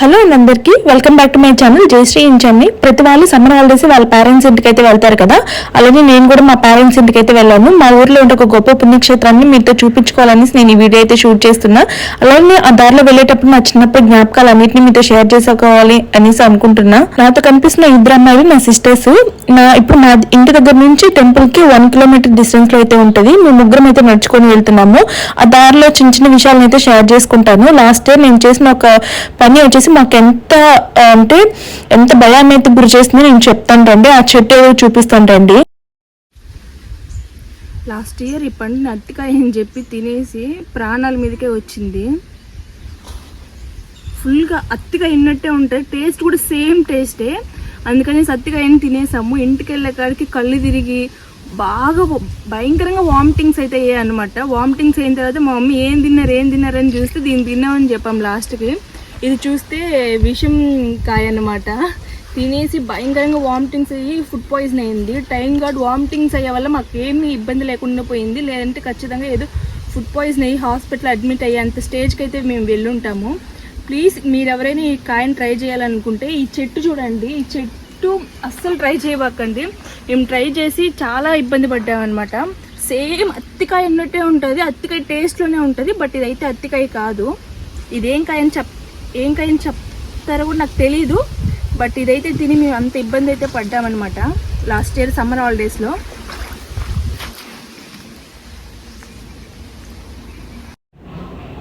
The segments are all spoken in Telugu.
హలో అందరికీ welcome back to my channel Jayasree ఇంచన్ని. ప్రతి వాళ్ళు సమ్మర్ హాలిడేస్ వాళ్ళ పేరెంట్స్ ఇంటికి అయితే వెళ్తారు కదా, అలాగే నేను కూడా మా పేరెంట్స్ ఇంటికి అయితే వెళ్ళాను. మా ఊర్లో ఉండే ఒక గొప్ప పుణ్యక్షేత్రాన్ని మీతో చూపించుకోవాలని నేను ఈ వీడియో అయితే షూట్ చేస్తున్నా. అలాగే ఆ దారిలో వెళ్ళేటప్పుడు నా చిన్నప్పటి జ్ఞాపకాలు అన్నింటినీ మీతో షేర్ చేసుకోవాలి అనేసి అనుకుంటున్నా. నాతో కనిపిస్తున్న ఇద్దరు అమ్మాయిలు నా సిస్టర్స్. ఇప్పుడు మా ఇంటి దగ్గర నుంచి టెంపుల్ కి 1 కిలోమీటర్ డిస్టెన్స్ లో అయితే ఉంటుంది. మేము ముగ్గురం అయితే నడుచుకొని వెళ్తున్నాము. ఆ దారిలో చిన్న చిన్న విషయాలను అయితే షేర్ చేసుకుంటాను. లాస్ట్ ఇయర్ నేను చేసిన ఒక పని వచ్చేసి మాకు ఎంత భయాన్ని అయితే గురి చేస్తుందో నేను చెప్తాను. ఆ చెట్టు చూపిస్తాను. లాస్ట్ ఇయర్ ఈ పండుని అత్తికాయ అని చెప్పి తినేసి ప్రాణాల మీదకే వచ్చింది. ఫుల్గా అత్తికాయ ఇన్నట్టే ఉంటుంది, టేస్ట్ కూడా సేమ్ టేస్టే. అందుకని అత్తికాయని తినేసాము. ఇంటికి వెళ్ళే కాడికి కళ్ళు తిరిగి బాగా భయంకరంగా వామిటింగ్స్ అయితే అయ్యాయి అనమాట. వామిటింగ్స్ అయిన తర్వాత మా మమ్మీ ఏం తిన్నారని చూస్తే దీన్ని తిన్నామని చెప్పాం లాస్ట్కి. ఇది చూస్తే విషం కాయ అన్నమాట. తినేసి భయంకరంగా వామిటింగ్స్ అయ్యి ఫుడ్ పాయిజన్ అయింది. టైం గార్డ్ వామిటింగ్స్ అయ్యే వల్ల మాకేమీ ఇబ్బంది లేకుండా పోయింది, లేదంటే ఖచ్చితంగా ఏదో ఫుడ్ పాయిజన్ అయ్యి హాస్పిటల్ అడ్మిట్ అయ్యేంత స్టేజ్కి అయితే మేము వెళ్ళుంటాము. ప్లీజ్ మీరు ఎవరైనా ఈ కాయని ట్రై చేయాలనుకుంటే ఈ చెట్టు చూడండి. ఈ చెట్టు అస్సలు ట్రై చేయబాకండి. మేము ట్రై చేసి చాలా ఇబ్బంది పడ్డామన్నమాట. సేమ్ అత్తికాయ అన్నట్టే ఉంటుంది, అత్తికాయ టేస్ట్లోనే ఉంటుంది. బట్ ఇదైతే అత్తికాయ కాదు. ఇదేం కాయని చెప్తారో కూడా నాకు తెలీదు. బట్ ఇదైతే తిని మేము అంత ఇబ్బంది అయితే పడ్డామన్నమాట లాస్ట్ ఇయర్ సమ్మర్ హాలిడేస్లో.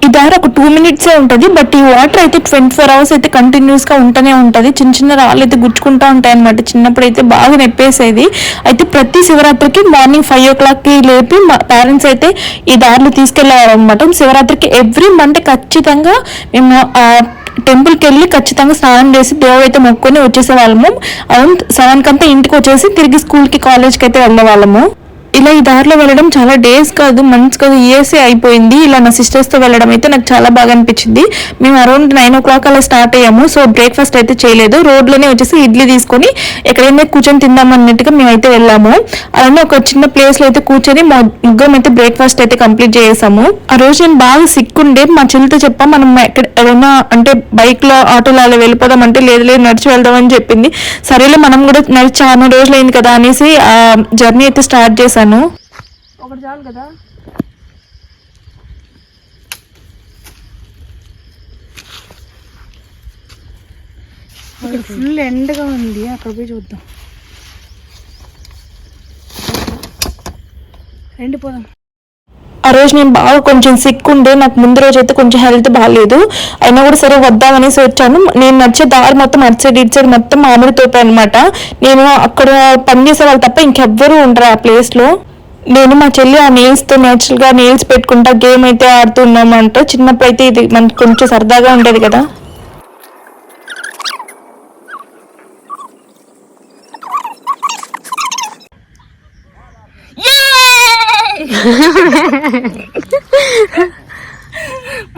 ఈ దారి ఒక 2 minutes ఉంటుంది. బట్ ఈ వాటర్ అయితే 24 hours అయితే కంటిన్యూస్గా ఉంటూనే ఉంటుంది. చిన్న చిన్న రాళ్ళు అయితే గుచ్చుకుంటూ ఉంటాయి అనమాట. చిన్నప్పుడు అయితే బాగా నొప్పేసేది. అయితే ప్రతి శివరాత్రికి మార్నింగ్ 5 o'clockకి లేపి మా పేరెంట్స్ అయితే ఈ దారిలో తీసుకెళ్ళేవారు అనమాట. శివరాత్రికి ఎవ్రీ మండే ఖచ్చితంగా మేము టెంపుల్కి వెళ్ళి ఖచ్చితంగా స్నానం చేసి దేవుడు అయితే మొక్కుకొని వచ్చేసే వాళ్ళము. అరౌండ్ 7 కంతా ఇంటికి వచ్చేసి తిరిగి స్కూల్కి కాలేజ్కి అయితే వెళ్ళే వాళ్ళము. ఇలా ఈ దారిలో వెళ్ళడం చాలా డేస్ కాదు, మంత్స్ కాదు, ఇయర్సే అయిపోయింది. ఇలా నా సిస్టర్స్తో వెళ్ళడం అయితే నాకు చాలా బాగా అనిపించింది. మేము అరౌండ్ 9 o'clock అలా స్టార్ట్ అయ్యాము. సో బ్రేక్ఫాస్ట్ అయితే చేయలేదు, రోడ్లోనే వచ్చేసి ఇడ్లీ తీసుకొని ఎక్కడైనా కూర్చొని తిందాం అన్నట్టుగా మేమైతే వెళ్ళాము. అలానే ఒక చిన్న ప్లేస్లో అయితే కూర్చొని మా ముగ్గురం అయితే బ్రేక్ఫాస్ట్ అయితే కంప్లీట్ చేసాము. ఆ రోజు నేను బాగా సిక్కుండే మా చెల్లితో చెప్పా, మనం ఏదైనా అంటే బైక్లో ఆటోలో అలా వెళ్ళిపోదాం అంటే లేదు నడిచి వెళ్దామని చెప్పింది. సరేలే మనం కూడా నడిచి చాలా రోజులు అయింది కదా అనేసి ఆ జర్నీ అయితే స్టార్ట్ చేశాను. ఒకటి చాలు కదా. ఫుల్ ఎండగా ఉంది, అక్కడ పోయి చూద్దాం. ఎండిపోదాం. ఆ రోజు నేను బాగా కొంచెం సిక్ ఉండే, నాకు ముందు రోజు అయితే కొంచెం హెల్త్ బాగాలేదు. అయినా కూడా సరే వద్దామనేసి వచ్చాను. నేను నడిచే దారి మొత్తం అటు సైడ్ ఇటు సైడ్ మొత్తం మామిడి తోట అనమాట. నేను అక్కడ పనిచేసే వాళ్ళు తప్ప ఇంకెవ్వరూ ఉండరు ఆ ప్లేస్లో. నేను మా చెల్లి ఆ నెయిల్స్తో నేచురల్గా నెయిల్స్ పెట్టుకుంటా గేమ్ అయితే ఆడుతున్నామంట. చిన్నప్పుడు అయితే ఇది మనకు కొంచెం సరదాగా ఉండేది కదా.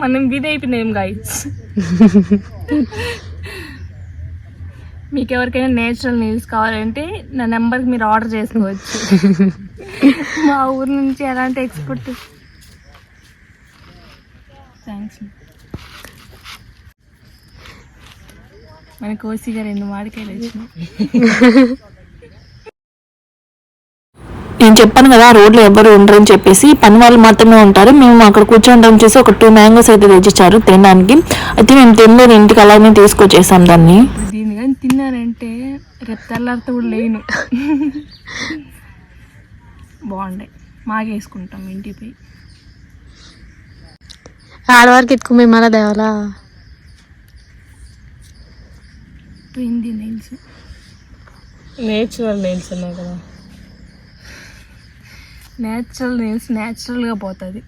మనం విన్ అయిపోయినాం గైస్. మీకు ఎవరికైనా నేచురల్ నెయిల్స్ కావాలంటే నా నెంబర్కి మీరు ఆర్డర్ చేసుకోవచ్చు. మా ఊరు నుంచి ఎలాంటి ఎక్స్పోర్ట్. థ్యాంక్స్. మన కోసిగా 2 మామిడికాయలు వచ్చినాయి. నేను చెప్పాను కదా ఆ రోడ్లో ఎవరు ఉండరని చెప్పేసి, పని వాళ్ళు మాత్రమే ఉంటారు. మేము అక్కడ కూర్చోవడం చేసి ఒక 2 mangoes అయితే తెచ్చిచ్చారు తినడానికి. అయితే మేము తినలేదు, ఇంటికి అలానే తీసుకొచ్చేసాం దాన్ని. దీన్ని కానీ తిన్నానంటే రేపు తెల్లారితో కూడా లేను. బాగుండే, మాగేసుకుంటాం ఇంటికి పోయి. ఆడవారికి ఎత్తుకు మేము అలా దేవాలా పోయింది నెయిల్స్. నేచురల్ నెయిల్స్ ఉన్నాయి కదా, నేచురల్ నెయిల్స్ నేచురల్గా పోతుంది.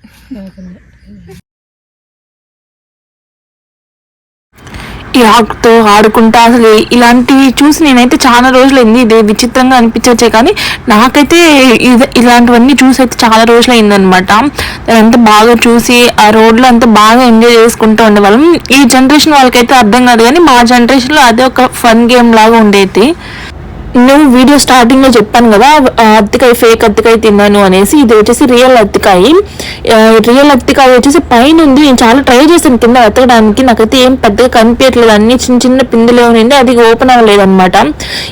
ఈ ఆకుతో ఆడుకుంటా అసలు ఇలాంటివి చూసి నేనైతే చాలా రోజులైంది. ఇదే విచిత్రంగా అనిపించచ్చే కానీ నాకైతే ఇలాంటివన్నీ చూసి అయితే చాలా రోజులు అయిందనమాట. అంతా బాగా చూసి ఆ రోడ్లో అంతా బాగా ఎంజాయ్ చేసుకుంటూ ఉండేవాళ్ళం. ఈ జనరేషన్ వాళ్ళకైతే అర్థం కాదు కానీ మా జనరేషన్లో అదే ఒక ఫన్ గేమ్ లాగా ఉండేది. నేను వీడియో స్టార్టింగ్ లో చెప్పాను కదా అత్తికాయ ఫేక్ అత్తికాయ తిన్నాను అనేసి. ఇది వచ్చేసి రియల్ అత్తికాయ. రియల్ అత్తికాయ వచ్చేసి పైన ఉంది. నేను చాలా ట్రై చేశాను కింద ఎత్తడానికి, నాకైతే ఏం పెద్దగా కనిపించట్లేదు, అన్ని చిన్న చిన్న పిందులే ఉండింది, అది ఓపెన్ అవ్వలేదు అనమాట.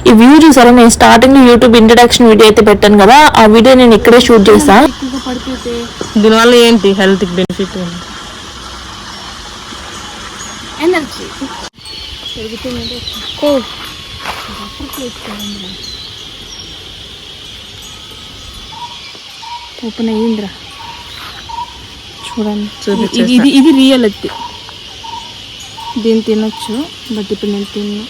ఈ వ్యూ చూసారా, నేను స్టార్టింగ్ లో యూట్యూబ్ ఇంట్రడక్షన్ వీడియో అయితే పెట్టాను కదా, ఆ వీడియో నేను ఇక్కడే షూట్ చేశాను. దీనివల్ల ఏంటి హెల్త్ కి బెనిఫిట్? ఎనర్జీ ఓపెన్ అయ్యిందిరా, చూడండి. ఇది రియల్ అత్తి, దీన్ని తినొచ్చు, బట్ ఇప్పుడు నేను తిన్నా.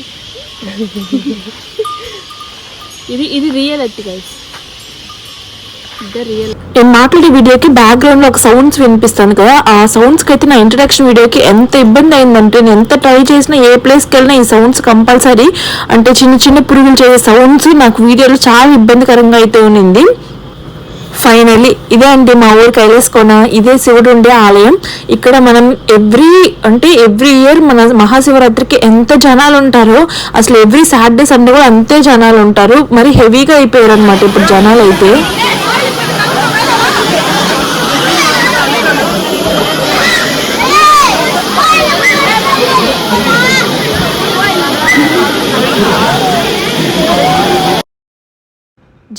ఇది రియల్ అత్తి గైస్, రియల్. నేను మాట్లాడే వీడియోకి బ్యాక్గ్రౌండ్ లో ఒక సౌండ్స్ వినిపిస్తాను కదా, ఆ సౌండ్స్ కి అయితే నా ఇంట్రడక్షన్ వీడియోకి ఎంత ఇబ్బంది అయిందంటే, నేను ఎంత ట్రై చేసినా ఏ ప్లేస్కి వెళ్ళినా ఈ సౌండ్స్ కంపల్సరీ, అంటే చిన్న చిన్న పురుగులు చేసే సౌండ్స్ నాకు వీడియోలో చాలా ఇబ్బందికరంగా అయితే ఉన్నింది. ఫైనల్లీ ఇదే అండి మా ఊరు కైలాసకోన, ఇదే శివుడు ఉండే ఆలయం. ఇక్కడ మనం ఎవ్రీ ఇయర్ మన మహాశివరాత్రికి ఎంత జనాలు ఉంటారో, అసలు ఎవ్రీ సాటర్డే సండే కూడా అంతే జనాలు ఉంటారు. మరి హెవీగా అయిపోయారు అనమాట ఇప్పుడు జనాలు అయితే.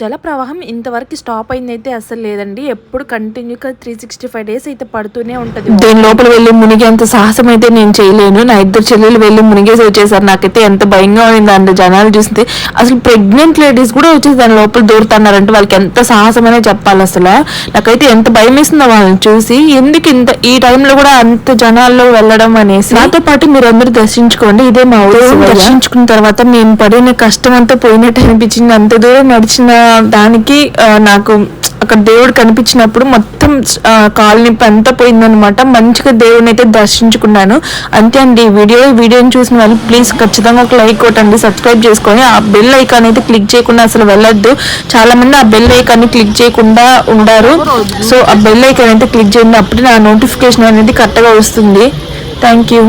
జల ప్రవాహం ఇంతవరకు స్టాప్ అయిందైతే అసలు లేదండి, ఎప్పుడు కంటిన్యూగా 365 డేస్ అయితే పడుతూనే ఉంటుంది. దీని లోపల వెళ్ళి మునిగే అంత సాహసం అయితే నేను చేయలేను. నా ఇద్దరు చెల్లెలు వెళ్ళి మునిగేసి వచ్చేసారు. నాకైతే ఎంత భయంగా ఉంది అంత జనాలు చూస్తే. అసలు ప్రెగ్నెంట్ లేడీస్ కూడా వచ్చేసి దాని లోపల దూరుతున్నారంటే వాళ్ళకి ఎంత సాహసం అనే చెప్పాలి. అసలు నాకైతే ఎంత భయం వేస్తుందో వాళ్ళని చూసి, ఎందుకు ఇంత ఈ టైంలో కూడా అంత జనాల్లో వెళ్ళడం అనేసి. నాతో పాటు మీరు అందరూ దర్శించుకోండి. ఇదే మా ఊరు. దర్శించుకున్న తర్వాత మేము పడిన కష్టం అంతా పోయినట్టు అనిపించింది. అంత దూరం నడిచిన దానికి నాకు అక్కడ దేవుడు కనిపించినప్పుడు మొత్తం కాలు నొప్పి అంతా పోయిందనమాట. మంచిగా దేవుడిని అయితే దర్శించుకున్నాను. అంతే అండి వీడియోని చూసిన వాళ్ళు ప్లీజ్ ఖచ్చితంగా ఒక లైక్ కొట్టండి, సబ్స్క్రైబ్ చేసుకొని ఆ బెల్ ఐకాన్ అయితే క్లిక్ చేయకుండా అసలు వెళ్ళొద్దు. చాలా మంది ఆ బెల్ ఐకాన్ని క్లిక్ చేయకుండా ఉండారు. సో ఆ బెల్ ఐకాన్ అయితే క్లిక్ చేయండి, అప్పుడే నా నోటిఫికేషన్ అనేది కరెక్ట్గా వస్తుంది. Thank you.